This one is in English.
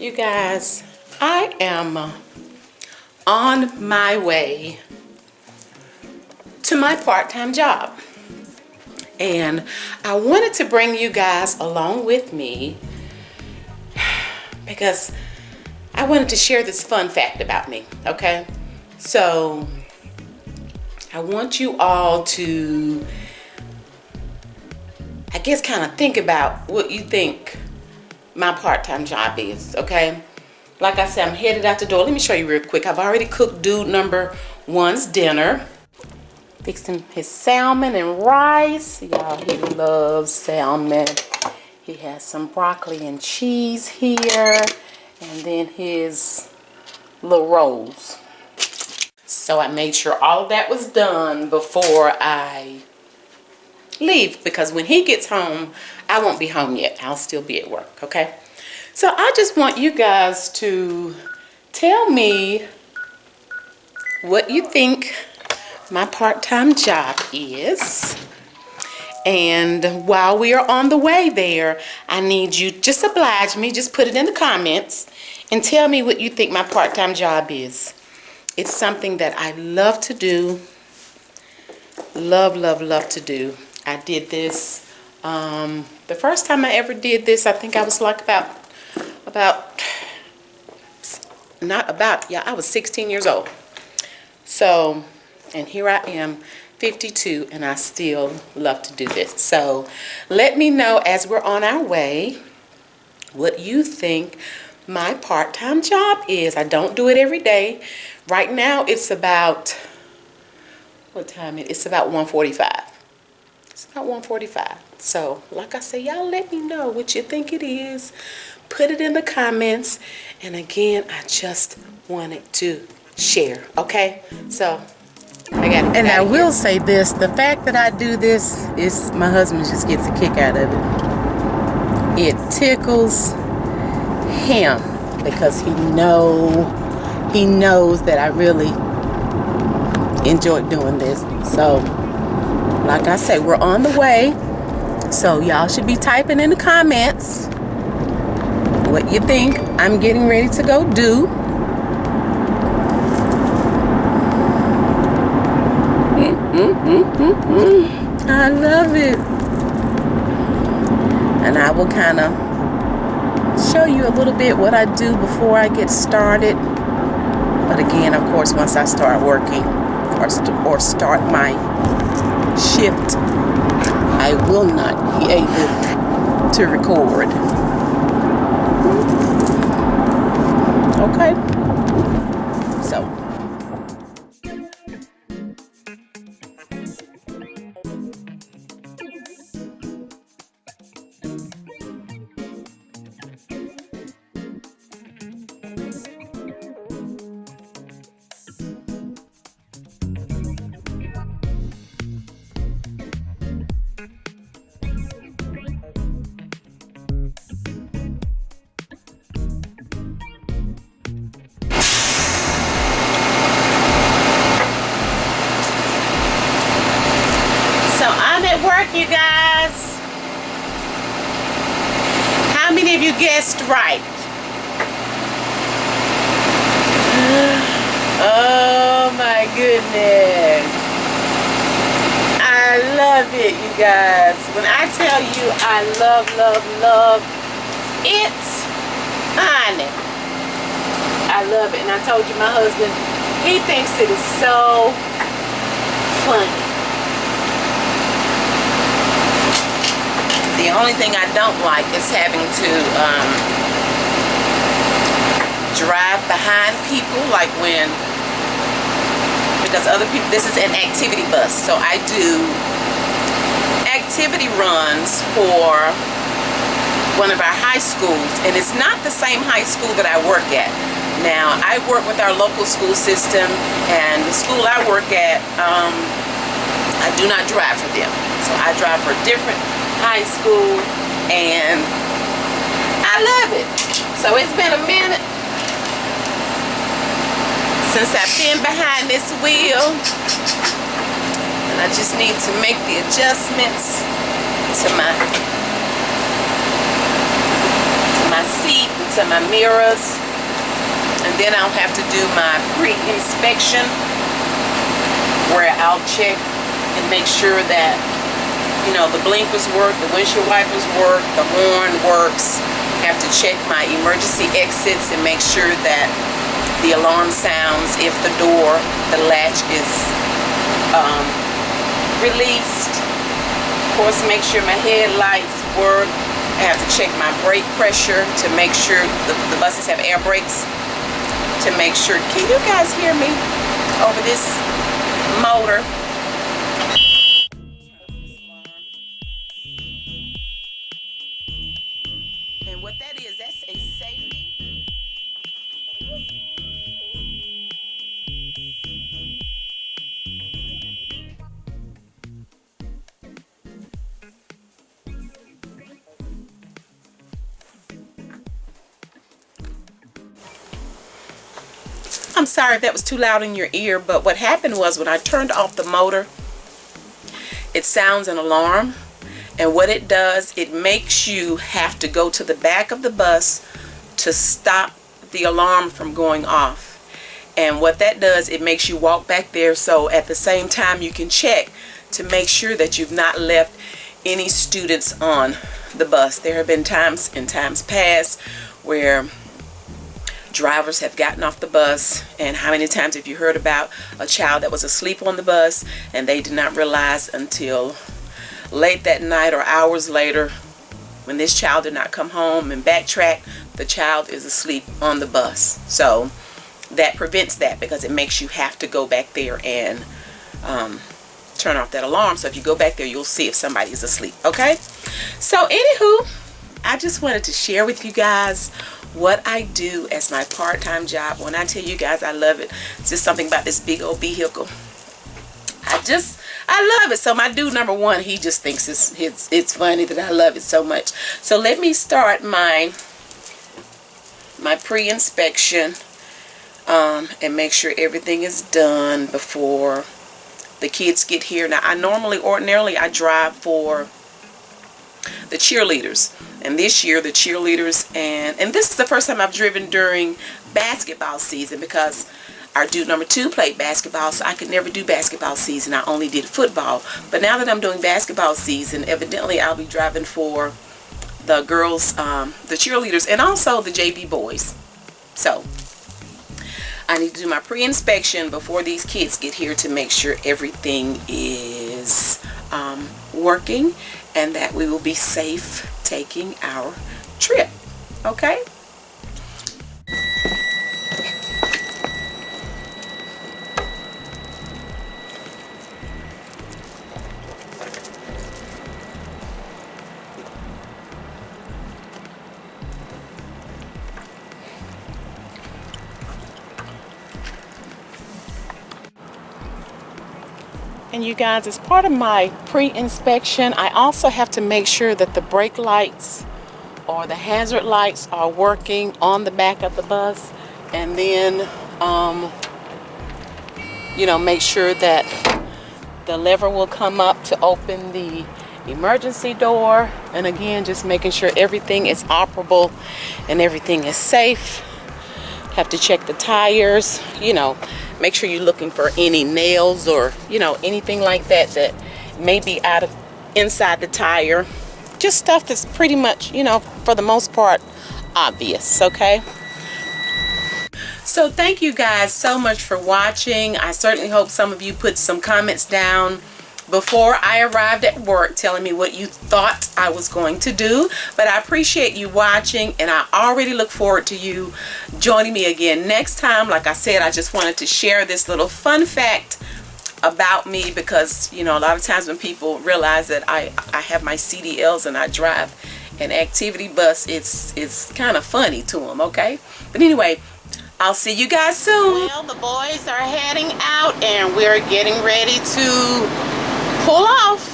You guys, I am on my way to my part-time job, and I wanted to bring you guys along with me because I wanted to share this fun fact about me. Okay, so I want you all to, I guess, kind of think about what you think my part-time job is. Okay, like I said, I'm headed out the door. Let me show you real quick. I've already cooked dude number one's dinner. Fixing his salmon and rice. Y'all, he loves salmon. He has some broccoli and cheese here, and then his little rolls. So I made sure all of that was done before I leave, because when he gets home, I won't be home yet. I'll still be at work, okay? So I just want you guys to tell me what you think my part-time job is. And while we are on the way there, I need you, just oblige me, just put it in the comments and tell me what you think my part-time job is. It's something that I love to do. Love, love, love to do. I did this, the first time I ever did this, I think I was like I was 16 years old. So, and here I am, 52, and I still love to do this. So let me know as we're on our way what you think my part-time job is. I don't do it every day. Right now it's about, what time it is? It's about 1:45. It's about 1:45. So like I say, y'all let me know what you think it is. Put it in the comments. And again, I just wanted to share, okay? So I got it. And I will say this, the fact that I do this is my husband just gets a kick out of it. It tickles him because he knows that I really enjoy doing this. So like I say, we're on the way. So y'all should be typing in the comments what you think I'm getting ready to go do. I love it. And I will kind of show you a little bit what I do before I get started. But again, of course, once I start working or start my shift, I will not be able to record. Okay? So work, you guys. How many of you guessed right? Oh my goodness. I love it, you guys. When I tell you I love, love, love it, honey, I love it. And I told you my husband, he thinks it is so funny. The only thing I don't like is having to drive behind people, like because other people, this is an activity bus, so I do activity runs for one of our high schools, and it's not the same high school that I work at. Now, I work with our local school system, and the school I work at, I do not drive for them. So I drive for a different high school, and I love it. So it's been a minute since I've been behind this wheel, and I just need to make the adjustments to my seat and to my mirrors, and then I'll have to do my pre-inspection where I'll check and make sure that, you know, the blinkers work, the windshield wipers work, the horn works. I have to check my emergency exits and make sure that the alarm sounds if the door, the latch is released. Of course, make sure my headlights work. I have to check my brake pressure to make sure the buses have air brakes, to make sure. Can you guys hear me over this motor? And what that is, that's a safety. I'm sorry if that was too loud in your ear, but what happened was when I turned off the motor, it sounds an alarm, and what it does, it makes you have to go to the back of the bus to stop the alarm from going off. And what that does, it makes you walk back there, so at the same time you can check to make sure that you've not left any students on the bus. There have been times in times past where drivers have gotten off the bus, and how many times have you heard about a child that was asleep on the bus and they did not realize until late that night or hours later, when this child did not come home and backtrack, the child is asleep on the bus. So that prevents that, because it makes you have to go back there and turn off that alarm. So if you go back there, you'll see if somebody is asleep. Okay, so anywho, I just wanted to share with you guys what I do as my part-time job. When I tell you guys I love it, it's just something about this big old vehicle. I love it. So my dude number one, he just thinks it's funny that I love it so much. So let me start my pre-inspection and make sure everything is done before the kids get here. Now, ordinarily I drive for the cheerleaders, and this year the cheerleaders, and this is the first time I've driven during basketball season, because our dude number two played basketball, so I could never do basketball season. I only did football. But now that I'm doing basketball season, evidently I'll be driving for the girls, the cheerleaders, and also the JV boys. So I need to do my pre-inspection before these kids get here to make sure everything is working and that we will be safe taking our trip. Okay? And you guys, as part of my pre-inspection, I also have to make sure that the brake lights or the hazard lights are working on the back of the bus, and then make sure that the lever will come up to open the emergency door, and again, just making sure everything is operable and everything is safe. Have to check the tires, make sure you're looking for any nails or anything like that that may be inside the tire. Just stuff that's pretty much, for the most part, obvious. Okay, so thank you guys so much for watching. I certainly hope some of you put some comments down before I arrived at work telling me what you thought I was going to do. But I appreciate you watching, and I already look forward to you joining me again next time. Like I said, I just wanted to share this little fun fact about me, because a lot of times when people realize that I have my CDLs and I drive an activity bus, it's kind of funny to them. Okay, but anyway, I'll see you guys soon. Well, the boys are heading out and we're getting ready to pull off.